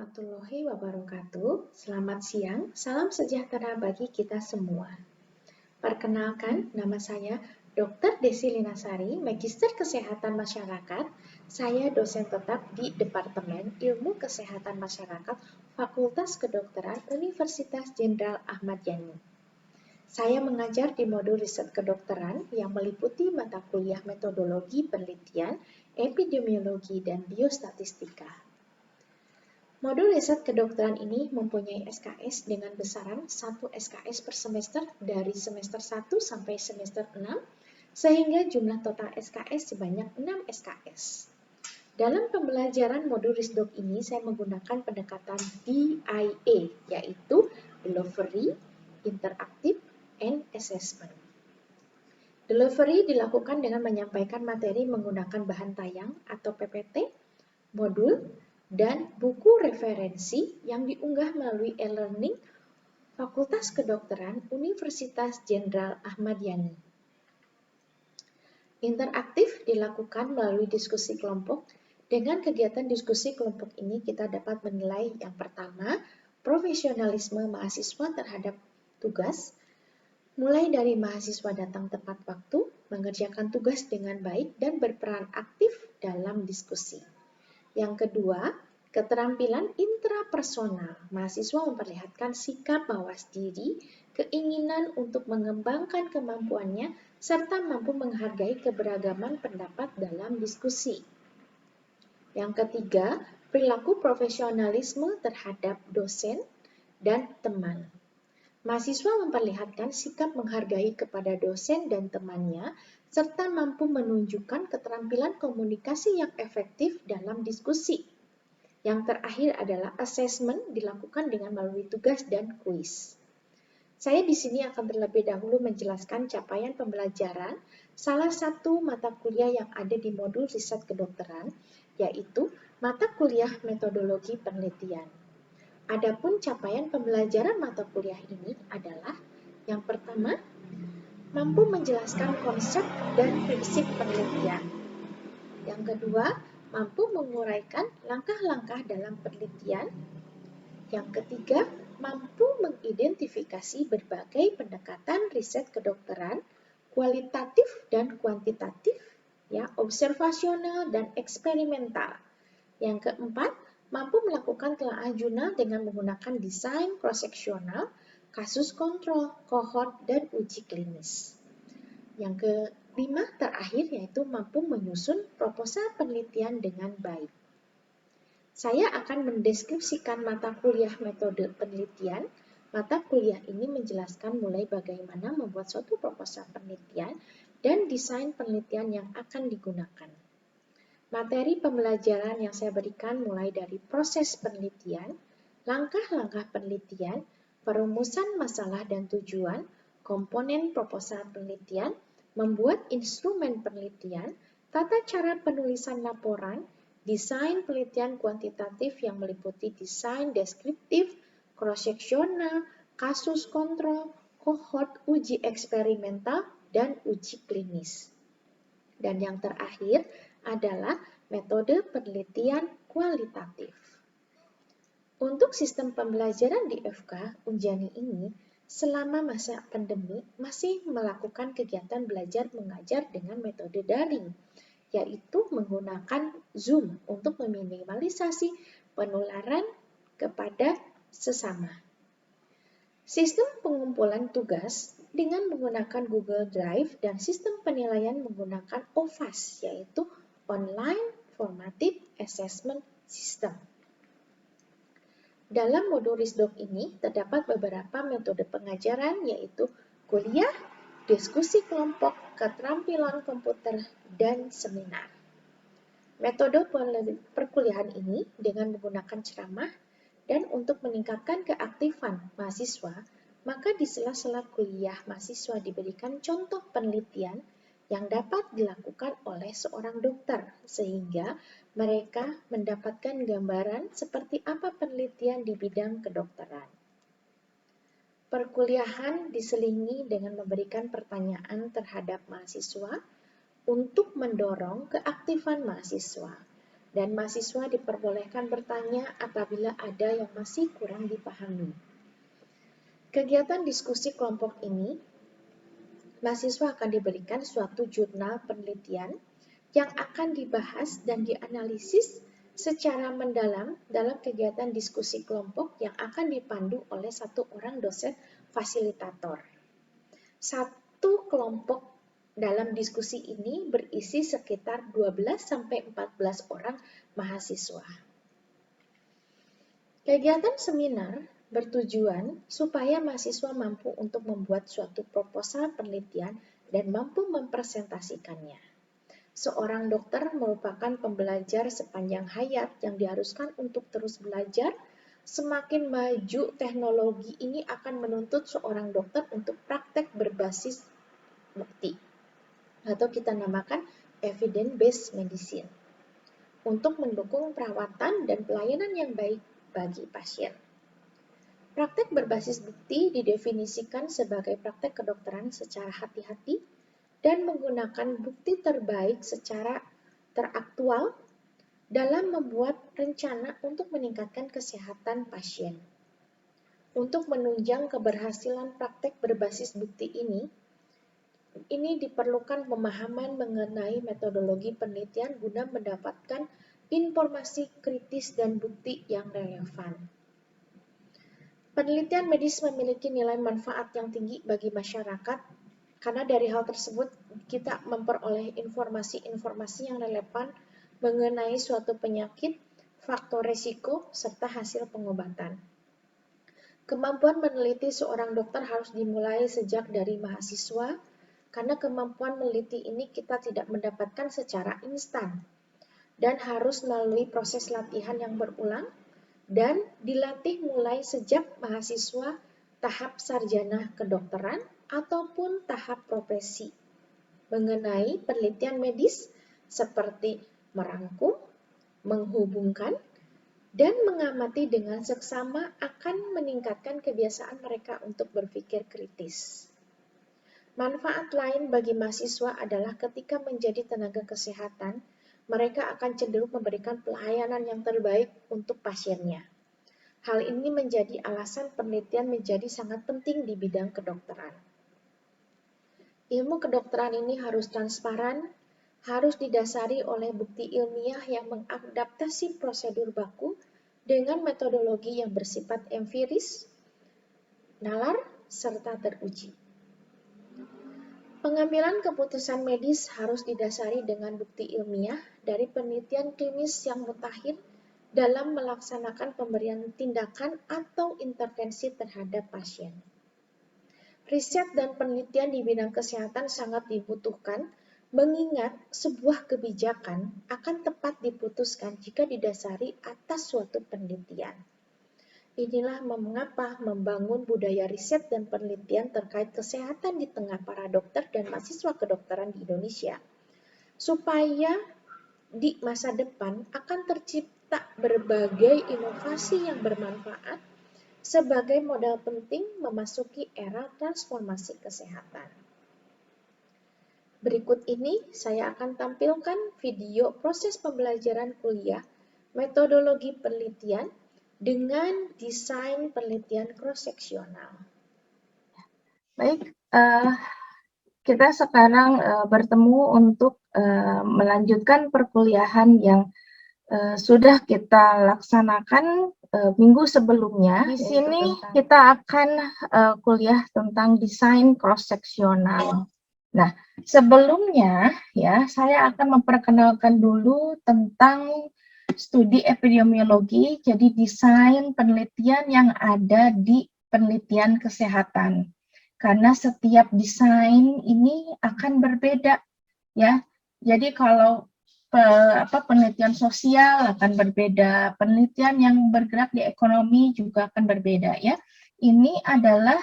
warahmatullahi wabarakatuh. Selamat siang, salam sejahtera bagi kita semua. Perkenalkan, nama saya Dr. Desi Linasari, Magister Kesehatan Masyarakat. Saya dosen tetap di Departemen Ilmu Kesehatan Masyarakat Fakultas Kedokteran Universitas Jenderal Ahmad Yani. Saya mengajar di modul riset kedokteran yang meliputi mata kuliah metodologi penelitian, epidemiologi, dan biostatistika. Modul riset kedokteran ini mempunyai SKS dengan besaran 1 SKS per semester dari semester 1 sampai semester 6, sehingga jumlah total SKS sebanyak 6 SKS. Dalam pembelajaran modul Risdok ini, saya menggunakan pendekatan DIA, yaitu Delivery, Interactive, and Assessment. Delivery dilakukan dengan menyampaikan materi menggunakan bahan tayang atau PPT, modul, dan buku referensi yang diunggah melalui e-learning Fakultas Kedokteran Universitas Jenderal Ahmad Yani. Interaktif dilakukan melalui diskusi kelompok. Dengan kegiatan diskusi kelompok ini kita dapat menilai yang pertama, profesionalisme mahasiswa terhadap tugas, mulai dari mahasiswa datang tepat waktu, mengerjakan tugas dengan baik, dan berperan aktif dalam diskusi. Yang kedua, keterampilan intrapersonal. Mahasiswa memperlihatkan sikap mawas diri, keinginan untuk mengembangkan kemampuannya, serta mampu menghargai keberagaman pendapat dalam diskusi. Yang ketiga, perilaku profesionalisme terhadap dosen dan teman. Mahasiswa memperlihatkan sikap menghargai kepada dosen dan temannya, serta mampu menunjukkan keterampilan komunikasi yang efektif dalam diskusi. Yang terakhir adalah assessment dilakukan dengan melalui tugas dan kuis. Saya di sini akan terlebih dahulu menjelaskan capaian pembelajaran salah satu mata kuliah yang ada di modul riset kedokteran, yaitu mata kuliah metodologi penelitian. Adapun capaian pembelajaran mata kuliah ini adalah yang pertama, mampu menjelaskan konsep dan prinsip penelitian. Yang kedua, mampu menguraikan langkah-langkah dalam penelitian. Yang ketiga, mampu mengidentifikasi berbagai pendekatan riset kedokteran, kualitatif dan kuantitatif, observasional dan eksperimental. Yang keempat, mampu melakukan telaah jurnal dengan menggunakan desain cross-seksional, kasus kontrol, kohort, dan uji klinis. Yang kelima terakhir yaitu mampu menyusun proposal penelitian dengan baik. Saya akan mendeskripsikan mata kuliah metode penelitian. Mata kuliah ini menjelaskan mulai bagaimana membuat suatu proposal penelitian dan desain penelitian yang akan digunakan. Materi pembelajaran yang saya berikan mulai dari proses penelitian, langkah-langkah penelitian, perumusan masalah dan tujuan, komponen proposal penelitian, membuat instrumen penelitian, tata cara penulisan laporan, desain penelitian kuantitatif yang meliputi desain deskriptif, cross-seksional, kasus kontrol, kohort, uji eksperimental, dan uji klinis. Dan yang terakhir adalah metode penelitian kualitatif. Untuk sistem pembelajaran di FK Unjani ini, selama masa pandemi masih melakukan kegiatan belajar mengajar dengan metode daring, yaitu menggunakan Zoom untuk meminimalisasi penularan kepada sesama. Sistem pengumpulan tugas dengan menggunakan Google Drive dan sistem penilaian menggunakan OVAS, yaitu Online Formative Assessment System. Dalam modul Risdok ini terdapat beberapa metode pengajaran, yaitu kuliah, diskusi kelompok, keterampilan komputer, dan seminar. Metode perkuliahan ini dengan menggunakan ceramah dan untuk meningkatkan keaktifan mahasiswa, maka di sela-sela kuliah mahasiswa diberikan contoh penelitian yang dapat dilakukan oleh seorang dokter, sehingga mereka mendapatkan gambaran seperti apa penelitian di bidang kedokteran. Perkuliahan diselingi dengan memberikan pertanyaan terhadap mahasiswa untuk mendorong keaktifan mahasiswa. dan mahasiswa diperbolehkan bertanya apabila ada yang masih kurang dipahami. Kegiatan diskusi kelompok ini, mahasiswa akan diberikan suatu jurnal penelitian yang akan dibahas dan dianalisis secara mendalam dalam kegiatan diskusi kelompok yang akan dipandu oleh satu orang dosen fasilitator. Satu kelompok dalam diskusi ini berisi sekitar 12-14 orang mahasiswa. Kegiatan seminar bertujuan supaya mahasiswa mampu untuk membuat suatu proposal penelitian dan mampu mempresentasikannya. Seorang dokter merupakan pembelajar sepanjang hayat yang diharuskan untuk terus belajar. Semakin maju teknologi ini akan menuntut seorang dokter untuk praktek berbasis bukti, atau kita namakan evidence-based medicine, untuk mendukung perawatan dan pelayanan yang baik bagi pasien. Praktek berbasis bukti didefinisikan sebagai praktek kedokteran secara hati-hati dan menggunakan bukti terbaik secara teraktual dalam membuat rencana untuk meningkatkan kesehatan pasien. Untuk menunjang keberhasilan praktek berbasis bukti ini diperlukan pemahaman mengenai metodologi penelitian guna mendapatkan informasi kritis dan bukti yang relevan. Penelitian medis memiliki nilai manfaat yang tinggi bagi masyarakat karena dari hal tersebut kita memperoleh informasi-informasi yang relevan mengenai suatu penyakit, faktor risiko, serta hasil pengobatan. Kemampuan meneliti seorang dokter harus dimulai sejak dari mahasiswa, karena kemampuan meneliti ini kita tidak mendapatkan secara instan dan harus melalui proses latihan yang berulang dan dilatih mulai sejak mahasiswa tahap sarjana kedokteran ataupun tahap profesi mengenai penelitian medis seperti merangkum, menghubungkan, dan mengamati dengan seksama akan meningkatkan kebiasaan mereka untuk berpikir kritis. Manfaat lain bagi mahasiswa adalah ketika menjadi tenaga kesehatan, mereka akan cenderung memberikan pelayanan yang terbaik untuk pasiennya. Hal ini menjadi alasan penelitian menjadi sangat penting di bidang kedokteran. Ilmu kedokteran ini harus transparan, harus didasari oleh bukti ilmiah yang mengadaptasi prosedur baku dengan metodologi yang bersifat empiris, nalar, serta teruji. Pengambilan keputusan medis harus didasari dengan bukti ilmiah dari penelitian klinis yang mutakhir dalam melaksanakan pemberian tindakan atau intervensi terhadap pasien. Riset dan penelitian di bidang kesehatan sangat dibutuhkan, mengingat sebuah kebijakan akan tepat diputuskan jika didasari atas suatu penelitian. Inilah mengapa membangun budaya riset dan penelitian terkait kesehatan di tengah para dokter dan mahasiswa kedokteran di Indonesia, supaya di masa depan akan tercipta berbagai inovasi yang bermanfaat sebagai modal penting memasuki era transformasi kesehatan. Berikut ini saya akan tampilkan video proses pembelajaran kuliah metodologi penelitian dengan desain penelitian cross-seksional. Baik, kita sekarang bertemu untuk melanjutkan perkuliahan yang sudah kita laksanakan minggu sebelumnya. Di sini kita akan kuliah tentang desain cross-seksional. Nah, sebelumnya ya saya akan memperkenalkan dulu tentang studi epidemiologi, jadi desain penelitian yang ada di penelitian kesehatan. Karena setiap desain ini akan berbeda ya. Jadi kalau penelitian sosial akan berbeda, penelitian yang bergerak di ekonomi juga akan berbeda ya. Ini adalah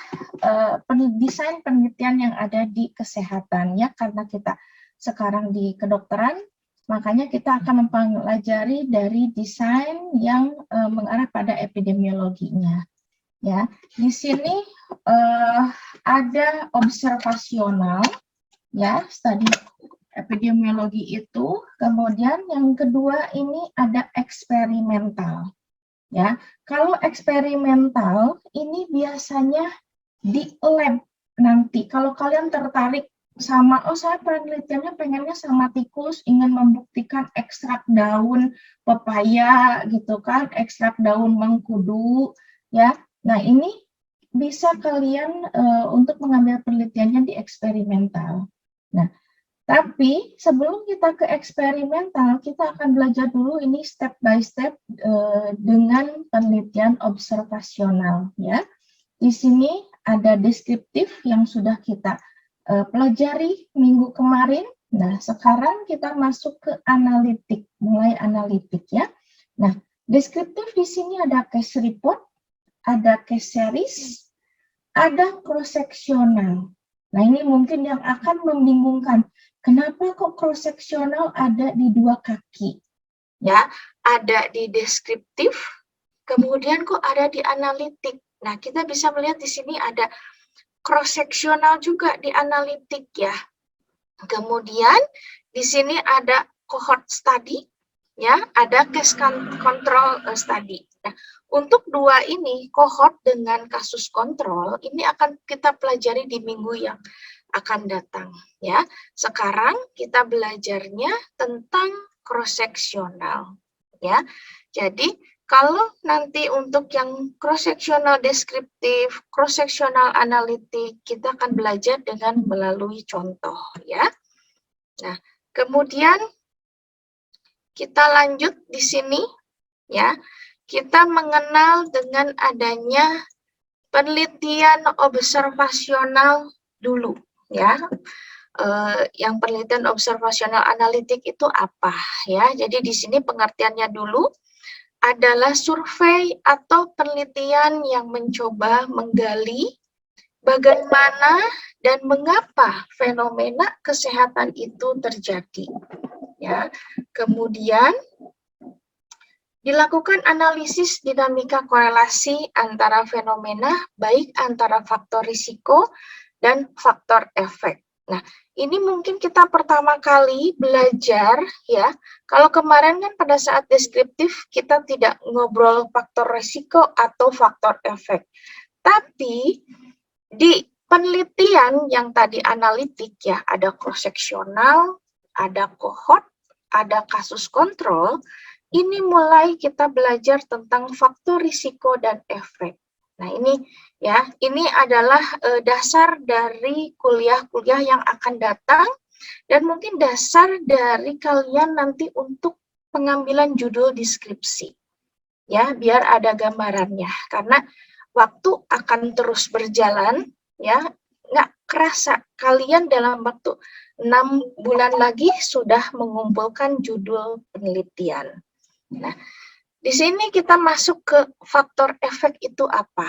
desain penelitian yang ada di kesehatan ya, karena kita sekarang di kedokteran, makanya kita akan mempelajari dari desain yang mengarah pada epidemiologinya. Ya, di sini ada observasional, ya, studi Epidemiologi itu, kemudian yang kedua ini ada eksperimental. Ya, kalau eksperimental ini biasanya di lab nanti. Kalau kalian tertarik sama, oh saya penelitiannya pengennya sama tikus, ingin membuktikan ekstrak daun pepaya gitu kan, ekstrak daun mengkudu, ya. Nah ini bisa kalian untuk mengambil penelitiannya di eksperimental. Nah, tapi sebelum kita ke eksperimental, kita akan belajar dulu ini step by step dengan penelitian observasional, ya. Di sini ada deskriptif yang sudah kita pelajari minggu kemarin. Nah, sekarang kita masuk ke analitik, mulai analitik ya. Nah, deskriptif di sini ada case report, ada case series, ada cross-sectional. Nah, ini mungkin yang akan membingungkan. Kenapa kok cross-sectional ada di dua kaki? Ya, ada di deskriptif, kemudian kok ada di analitik. Nah, kita bisa melihat di sini ada cross-sectional juga di analitik ya. Kemudian di sini ada cohort study, ya, ada case control study. Nah, untuk dua ini, cohort dengan kasus kontrol, ini akan kita pelajari di minggu yang akan datang. Ya, sekarang kita belajarnya tentang cross-sectional. Ya, jadi kalau nanti untuk yang cross-sectional deskriptif, cross-sectional analitik, kita akan belajar dengan melalui contoh, ya. Nah, kemudian kita lanjut di sini, ya. Kita mengenal dengan adanya penelitian observasional dulu, ya. Yang penelitian observasional analitik itu apa, ya? Jadi di sini pengertiannya dulu adalah survei atau penelitian yang mencoba menggali bagaimana dan mengapa fenomena kesehatan itu terjadi. Ya, kemudian dilakukan analisis dinamika korelasi antara fenomena, baik antara faktor risiko dan faktor efek. Nah, ini mungkin kita pertama kali belajar ya. Kalau kemarin kan pada saat deskriptif kita tidak ngobrol faktor risiko atau faktor efek. Tapi di penelitian yang tadi analitik ya, ada cross-sectional, ada cohort, ada kasus kontrol, ini mulai kita belajar tentang faktor risiko dan efek. Nah, ini ya, ini adalah dasar dari kuliah-kuliah yang akan datang dan mungkin dasar dari kalian nanti untuk pengambilan judul deskripsi. Ya, biar ada gambarannya. Karena waktu akan terus berjalan, ya, nggak kerasa kalian dalam waktu 6 bulan lagi sudah mengumpulkan judul penelitian. Nah, di sini kita masuk ke faktor efek itu apa?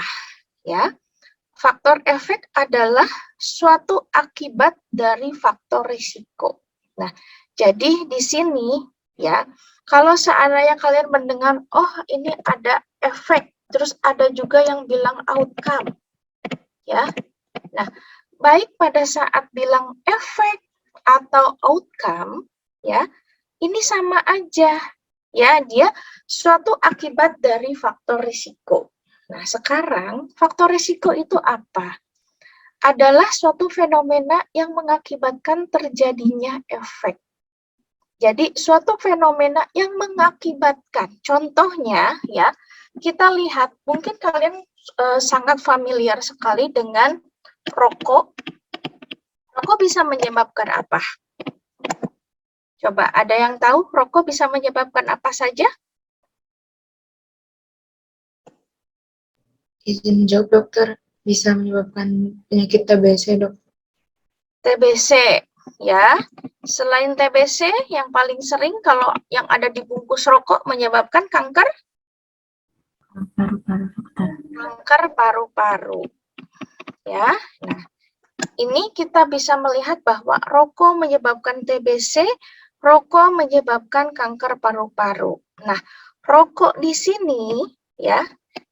Ya, faktor efek adalah suatu akibat dari faktor risiko. Nah, jadi di sini ya, kalau seandainya kalian mendengar, oh ini ada efek, terus ada juga yang bilang outcome, ya. Nah, baik pada saat bilang efek atau outcome, ya, ini sama aja. Ya, dia suatu akibat dari faktor risiko. Nah, sekarang faktor risiko itu apa? Adalah suatu fenomena yang mengakibatkan terjadinya efek. Jadi, suatu fenomena yang mengakibatkan. Contohnya, ya, kita lihat, mungkin kalian sangat familiar sekali dengan rokok. Rokok bisa menyebabkan apa? Coba, ada yang tahu rokok bisa menyebabkan apa saja? Izin jawab dokter, bisa menyebabkan penyakit TBC dok. TBC, ya. Selain TBC, yang paling sering kalau yang ada di bungkus rokok menyebabkan kanker? Paru-paru dokter. Kanker paru-paru. Ya, nah ini kita bisa melihat bahwa rokok menyebabkan TBC, rokok menyebabkan kanker paru-paru. Nah, rokok di sini ya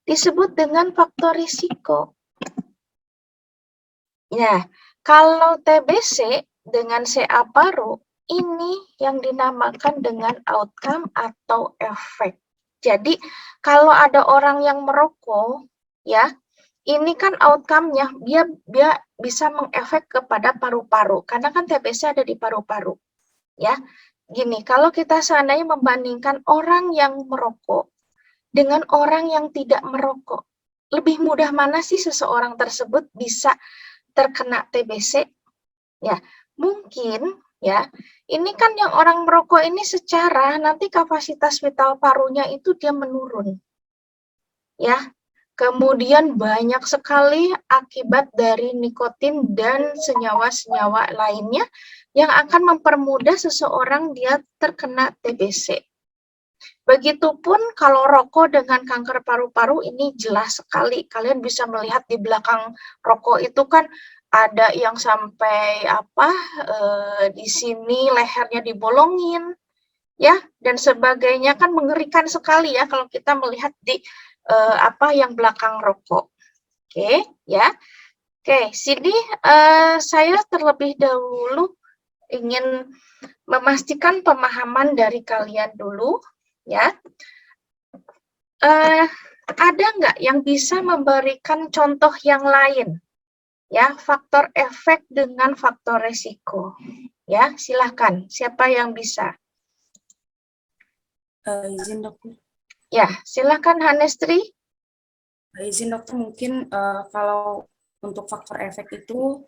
disebut dengan faktor risiko. Ya, kalau TBC dengan CA paru ini yang dinamakan dengan outcome atau efek. Jadi kalau ada orang yang merokok, ya, ini kan outcome-nya dia bisa mengefek kepada paru-paru karena kan TBC ada di paru-paru, ya. Gini, kalau kita seandainya membandingkan orang yang merokok dengan orang yang tidak merokok, lebih mudah mana sih seseorang tersebut bisa terkena TBC? Ya, mungkin ya. Ini kan yang orang merokok ini secara nanti kapasitas vital parunya itu dia menurun. Ya. Kemudian banyak sekali akibat dari nikotin dan senyawa-senyawa lainnya yang akan mempermudah seseorang dia terkena TBC. Begitupun kalau rokok dengan kanker paru-paru ini jelas sekali. Kalian bisa melihat di belakang rokok itu kan ada yang sampai di sini lehernya dibolongin, ya, dan sebagainya, kan mengerikan sekali ya kalau kita melihat di yang belakang rokok. Oke, ya. Oke, sini saya terlebih dahulu ingin memastikan pemahaman dari kalian dulu, ya. Ada nggak yang bisa memberikan contoh yang lain? Ya, faktor efek dengan faktor resiko. Ya, silahkan. Siapa yang bisa? Izin dokter. Ya, silahkan Hanestri. Izin dokter, mungkin kalau untuk faktor efek itu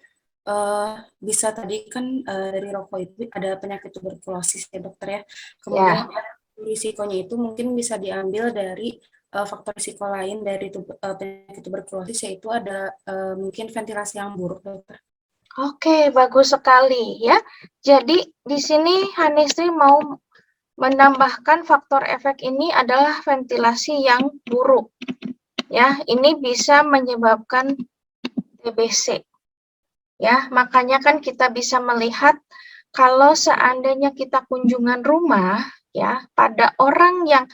bisa tadi kan dari rokok itu ada penyakit tuberkulosis ya dokter ya. Kemudian risikonya itu mungkin bisa diambil dari faktor risiko lain dari penyakit tuberkulosis, yaitu ada mungkin ventilasi yang buruk dokter. Oke, bagus sekali ya. Jadi di sini Hanestri mau menambahkan faktor efek ini adalah ventilasi yang buruk. Ya, ini bisa menyebabkan TBC. Ya, makanya kan kita bisa melihat kalau seandainya kita kunjungan rumah ya pada orang yang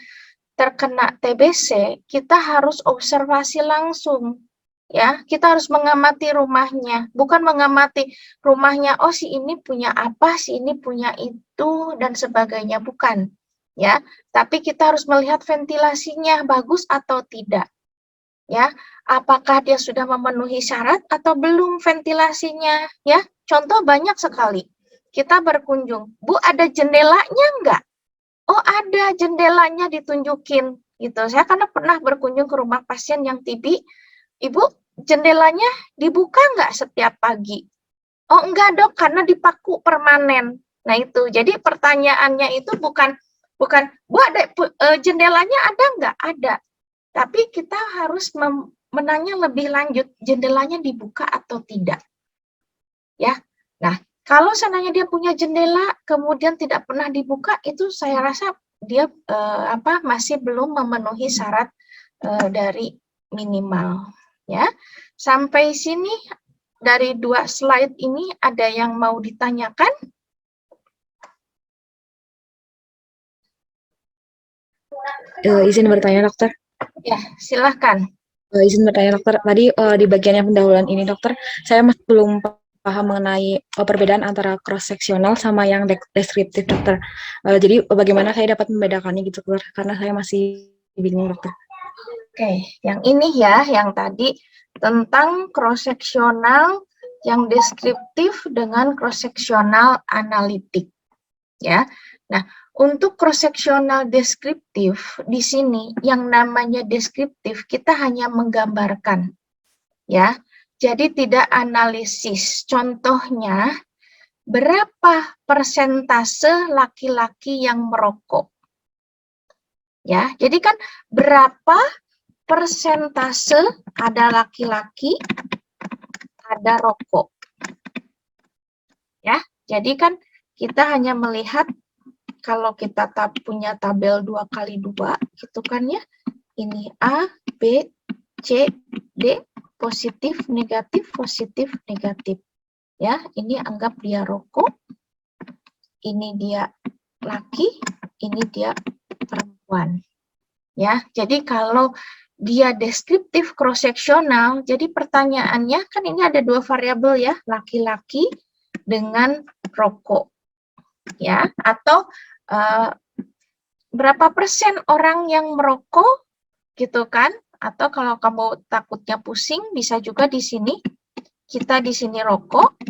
terkena TBC, kita harus observasi langsung. Ya, kita harus mengamati rumahnya, bukan mengamati rumahnya, oh si ini punya apa, si ini punya itu dan sebagainya, bukan. Ya, tapi kita harus melihat ventilasinya bagus atau tidak. Ya, apakah dia sudah memenuhi syarat atau belum ventilasinya, ya. Contoh banyak sekali. Kita berkunjung, Bu, ada jendelanya enggak? Oh, ada jendelanya, ditunjukin gitu. Saya karena pernah berkunjung ke rumah pasien yang TB, Ibu, jendelanya dibuka enggak setiap pagi? Oh, enggak, Dok, karena dipaku permanen. Nah, itu. Jadi pertanyaannya itu bukan Bu, ada jendelanya ada enggak? Ada. Tapi kita harus menanya lebih lanjut, jendelanya dibuka atau tidak. Ya. Nah, kalau seandainya dia punya jendela kemudian tidak pernah dibuka, itu saya rasa dia masih belum memenuhi syarat dari minimal, ya. Sampai sini dari 2 slide ini ada yang mau ditanyakan? Izin bertanya dokter. Ya, silahkan. Izin bertanya dokter, tadi di bagian yang pendahuluan ini dokter, saya masih belum paham mengenai perbedaan antara cross-seksional sama yang deskriptif dokter. Jadi bagaimana saya dapat membedakannya gitu dokter, karena saya masih bingung dokter. Oke, yang ini ya, yang tadi tentang cross-seksional yang deskriptif dengan cross-seksional analitik. Ya. Nah, untuk cross-seksional deskriptif di sini yang namanya deskriptif kita hanya menggambarkan. Ya. Jadi tidak analisis. Contohnya, berapa persentase laki-laki yang merokok? Ya, jadi kan berapa persentase ada laki-laki, ada rokok. Ya, jadi kan kita hanya melihat kalau kita punya tabel 2x2 gitu kan ya. Ini A, B, C, D, positif, negatif, positif, negatif. Ya, ini anggap dia rokok. Ini dia laki, ini dia perempuan. Ya, jadi kalau dia deskriptif cross-seksional, jadi pertanyaannya kan ini ada 2 variabel ya, laki-laki dengan rokok. ya, atau berapa persen orang yang merokok, gitu kan? Atau kalau kamu takutnya pusing, bisa juga di sini. Kita di sini rokok,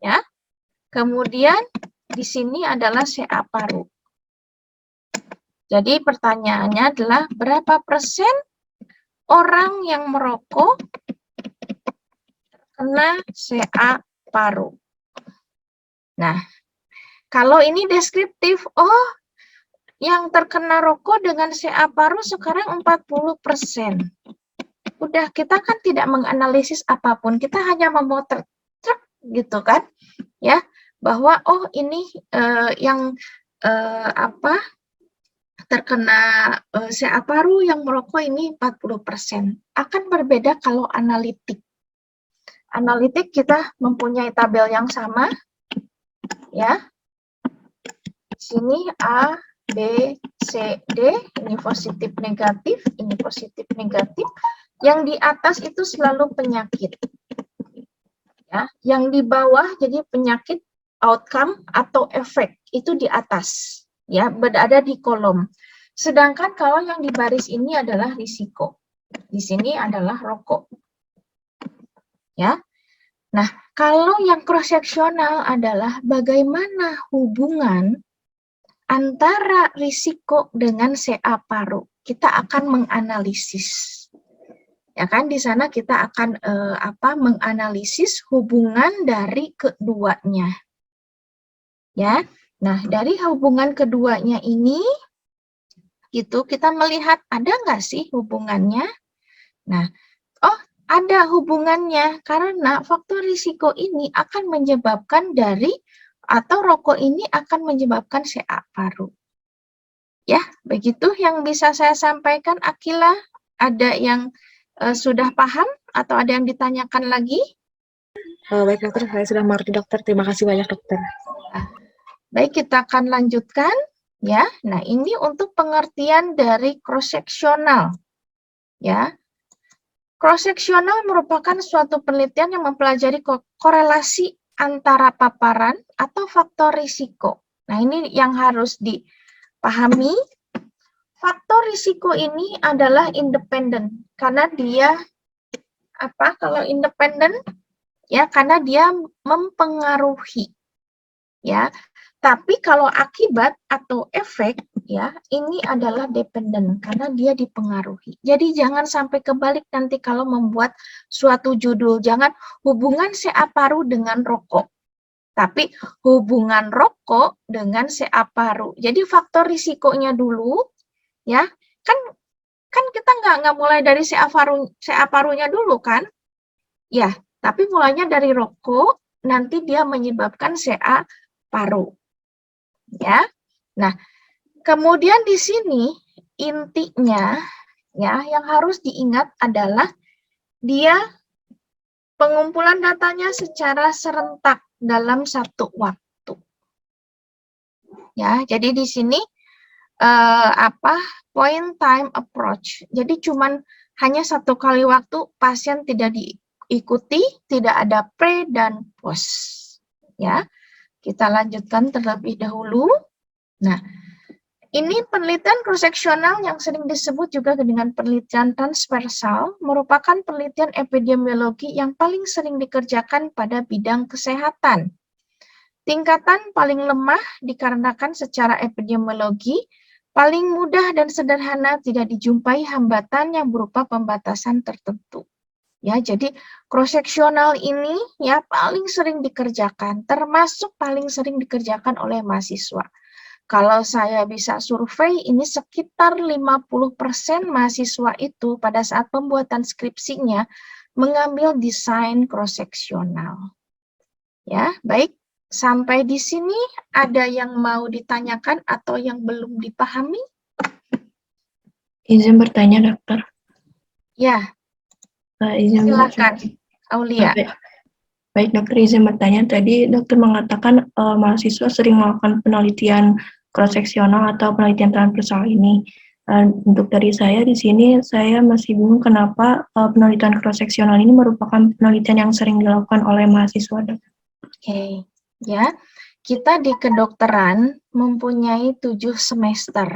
ya. Kemudian di sini adalah CA paru. Jadi pertanyaannya adalah berapa persen orang yang merokok kena CA paru. Nah, kalau ini deskriptif, oh yang terkena rokok dengan CA paru sekarang 40%. Udah, kita kan tidak menganalisis apapun, kita hanya memotret gitu kan, ya, bahwa oh ini yang terkena CA paru yang merokok ini 40%. Akan berbeda kalau analitik. Analitik kita mempunyai tabel yang sama, ya. Di sini A, B, C, D, ini positif negatif, ini positif negatif. Yang di atas itu selalu penyakit. Ya, yang di bawah jadi penyakit, outcome atau efek itu di atas, ya, berada di kolom. Sedangkan kalau yang di baris ini adalah risiko. Di sini adalah rokok. Ya. Nah, kalau yang cross-seksional adalah bagaimana hubungan antara risiko dengan CA paru. Kita akan menganalisis. Ya kan, di sana kita akan menganalisis hubungan dari keduanya. Ya. Nah, dari hubungan keduanya ini gitu kita melihat ada nggak sih hubungannya? Nah, oh ada hubungannya karena faktor risiko ini akan menyebabkan atau rokok ini akan menyebabkan CA paru. Ya, begitu yang bisa saya sampaikan, Akila. Ada yang sudah paham atau ada yang ditanyakan lagi? Baik dokter, saya sudah mengerti dokter. Terima kasih banyak dokter. Baik, kita akan lanjutkan ya. Nah, ini untuk pengertian dari cross-seksional. Ya. Cross-seksional merupakan suatu penelitian yang mempelajari korelasi antara paparan atau faktor risiko. Nah, ini yang harus dipahami. Faktor risiko ini adalah independen karena dia kalau independen ya karena dia mempengaruhi ya. Tapi kalau akibat atau efek ya ini adalah dependen karena dia dipengaruhi. Jadi jangan sampai kebalik nanti kalau membuat suatu judul, jangan hubungan CA paru dengan rokok. Tapi hubungan rokok dengan CA paru. Jadi faktor risikonya dulu ya. Kan kita nggak mulai dari CA parunya dulu kan? Ya, tapi mulainya dari rokok nanti dia menyebabkan CA paru. Ya. Nah, kemudian di sini intinya ya yang harus diingat adalah dia pengumpulan datanya secara serentak dalam satu waktu. Ya, jadi di sini point time approach. Jadi cuman hanya satu kali waktu pasien tidak diikuti, tidak ada pre dan post. Ya. Kita lanjutkan terlebih dahulu. Nah, ini penelitian cross-seksional yang sering disebut juga dengan penelitian transversal merupakan penelitian epidemiologi yang paling sering dikerjakan pada bidang kesehatan. Tingkatan paling lemah dikarenakan secara epidemiologi paling mudah dan sederhana tidak dijumpai hambatan yang berupa pembatasan tertentu. Ya, jadi cross-seksional ini ya paling sering dikerjakan, termasuk paling sering dikerjakan oleh mahasiswa. Kalau saya bisa survei, ini sekitar 50% mahasiswa itu pada saat pembuatan skripsinya mengambil desain cross-seksional. Ya, baik. Sampai di sini ada yang mau ditanyakan atau yang belum dipahami? Izin bertanya, dokter. Ya, Silakan, Aulia. Baik, dokter, izin bertanya. Tadi dokter mengatakan mahasiswa sering melakukan penelitian cross-seksional atau penelitian transversal ini. Untuk dari saya di sini, saya masih bingung kenapa penelitian cross-seksional ini merupakan penelitian yang sering dilakukan oleh mahasiswa, dok. Oke, ya. kita di kedokteran mempunyai 7 semester.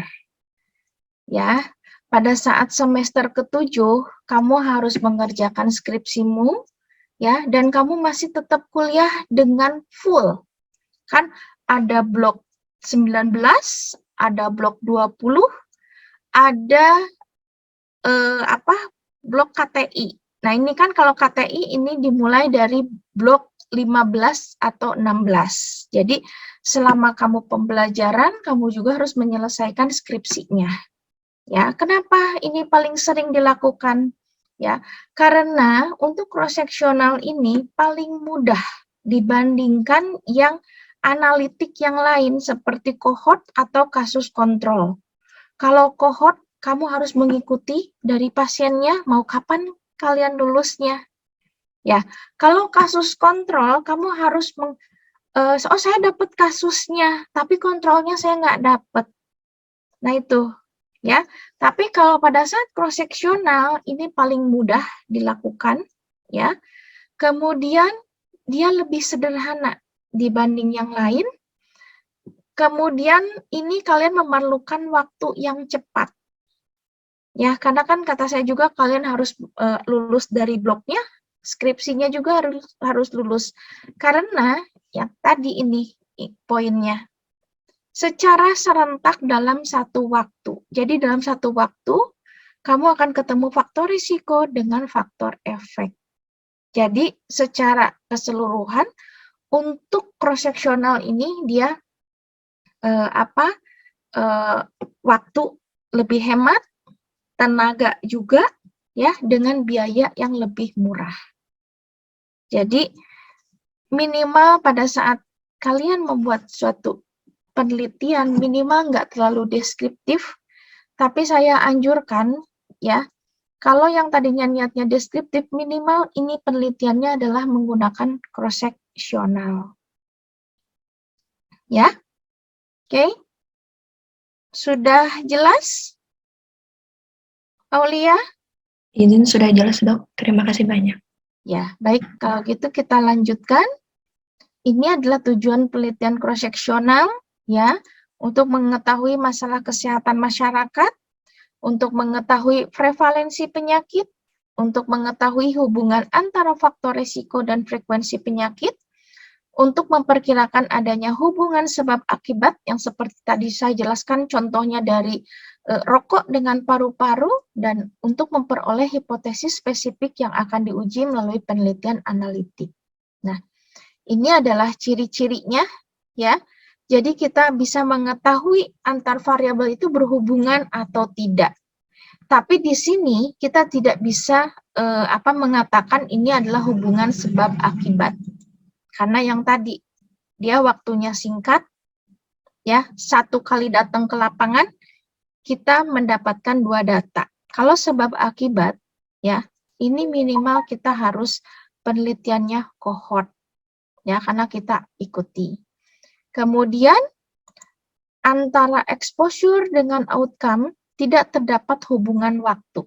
Ya, pada saat semester ke-7, kamu harus mengerjakan skripsimu, ya, dan kamu masih tetap kuliah dengan full. Kan ada blok 19, ada blok 20, ada blok KTI. Nah, ini kan kalau KTI ini dimulai dari blok 15 atau 16. Jadi, selama kamu pembelajaran, kamu juga harus menyelesaikan skripsinya. Ya, kenapa ini paling sering dilakukan? Ya, karena untuk cross-sectional ini paling mudah dibandingkan yang analitik yang lain seperti cohort atau kasus kontrol. Kalau cohort, kamu harus mengikuti dari pasiennya, mau kapan kalian lulusnya. Ya, kalau kasus kontrol, kamu harus saya dapat kasusnya, tapi kontrolnya saya nggak dapat. Nah itu, ya. Tapi kalau pada saat cross-sectional, ini paling mudah dilakukan, ya. Kemudian dia lebih sederhana dibanding yang lain. Kemudian ini kalian memerlukan waktu yang cepat. Ya, karena kan kata saya juga kalian harus lulus dari bloknya, skripsinya juga harus lulus. Karena yang tadi ini poinnya, secara serentak dalam satu waktu. Jadi dalam satu waktu, kamu akan ketemu faktor risiko dengan faktor efek. Jadi secara keseluruhan, untuk cross-sectional ini dia waktu lebih hemat, tenaga juga, ya, dengan biaya yang lebih murah. Jadi minimal pada saat kalian membuat suatu penelitian, minimal nggak terlalu deskriptif, tapi saya anjurkan, ya, kalau yang tadinya niatnya deskriptif, minimal ini penelitiannya adalah menggunakan cross-sectional. Ya, oke? Sudah jelas? Aulia? Izin sudah jelas, Dok. Terima kasih banyak. Ya, baik. Kalau gitu kita lanjutkan. Ini adalah tujuan penelitian cross-sectional, ya, untuk mengetahui masalah kesehatan masyarakat, untuk mengetahui prevalensi penyakit, untuk mengetahui hubungan antara faktor risiko dan frekuensi penyakit, untuk memperkirakan adanya hubungan sebab akibat yang seperti tadi saya jelaskan contohnya dari rokok dengan paru-paru, dan untuk memperoleh hipotesis spesifik yang akan diuji melalui penelitian analitik. Nah, ini adalah ciri-cirinya, ya. Jadi kita bisa mengetahui antar variabel itu berhubungan atau tidak. Tapi di sini kita tidak bisa mengatakan ini adalah hubungan sebab akibat. Karena yang tadi, dia waktunya singkat, ya, 1 kali datang ke lapangan, kita mendapatkan 2 data. Kalau sebab akibat, ya, ini minimal kita harus penelitiannya cohort, ya, karena kita ikuti. Kemudian, antara exposure dengan outcome tidak terdapat hubungan waktu.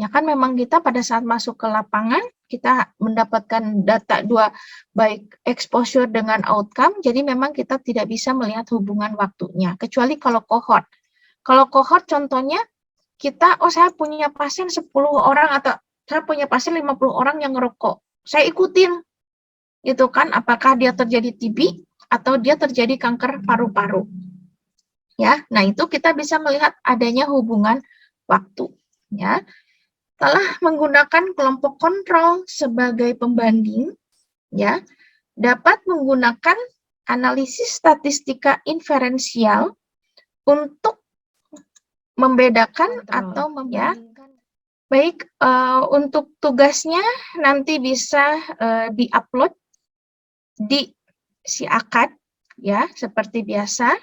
Ya kan memang kita pada saat masuk ke lapangan, kita mendapatkan data 2, baik exposure dengan outcome, jadi memang kita tidak bisa melihat hubungan waktunya, kecuali kalau cohort. Kalau cohort contohnya, kita, saya punya pasien 10 orang, atau saya punya pasien 50 orang yang ngerokok. Saya ikutin, gitu kan, apakah dia terjadi TB, atau dia terjadi kanker paru-paru. Ya, nah itu kita bisa melihat adanya hubungan waktu. Ya. Setelah menggunakan kelompok kontrol sebagai pembanding, ya, dapat menggunakan analisis statistika inferensial untuk membedakan atau membandingkan. Baik, untuk tugasnya nanti bisa di-upload di si ACAD, ya, seperti biasa.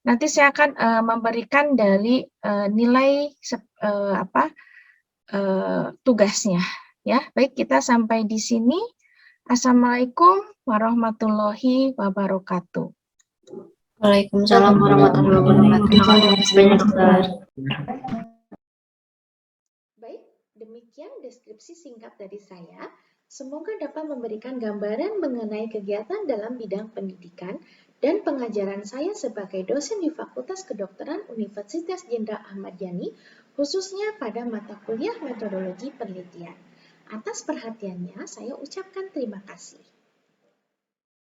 Nanti saya akan memberikan dari nilai tugasnya, ya. Baik, kita sampai di sini. Assalamualaikum warahmatullahi wabarakatuh. Waalaikumsalam warahmatullahi wabarakatuh. Terima kasih banyak, Dokter. Baik, demikian deskripsi singkat dari saya. Semoga dapat memberikan gambaran mengenai kegiatan dalam bidang pendidikan dan pengajaran saya sebagai dosen di Fakultas Kedokteran Universitas Jenderal Ahmad Yani, khususnya pada mata kuliah metodologi penelitian. Atas perhatiannya, saya ucapkan terima kasih.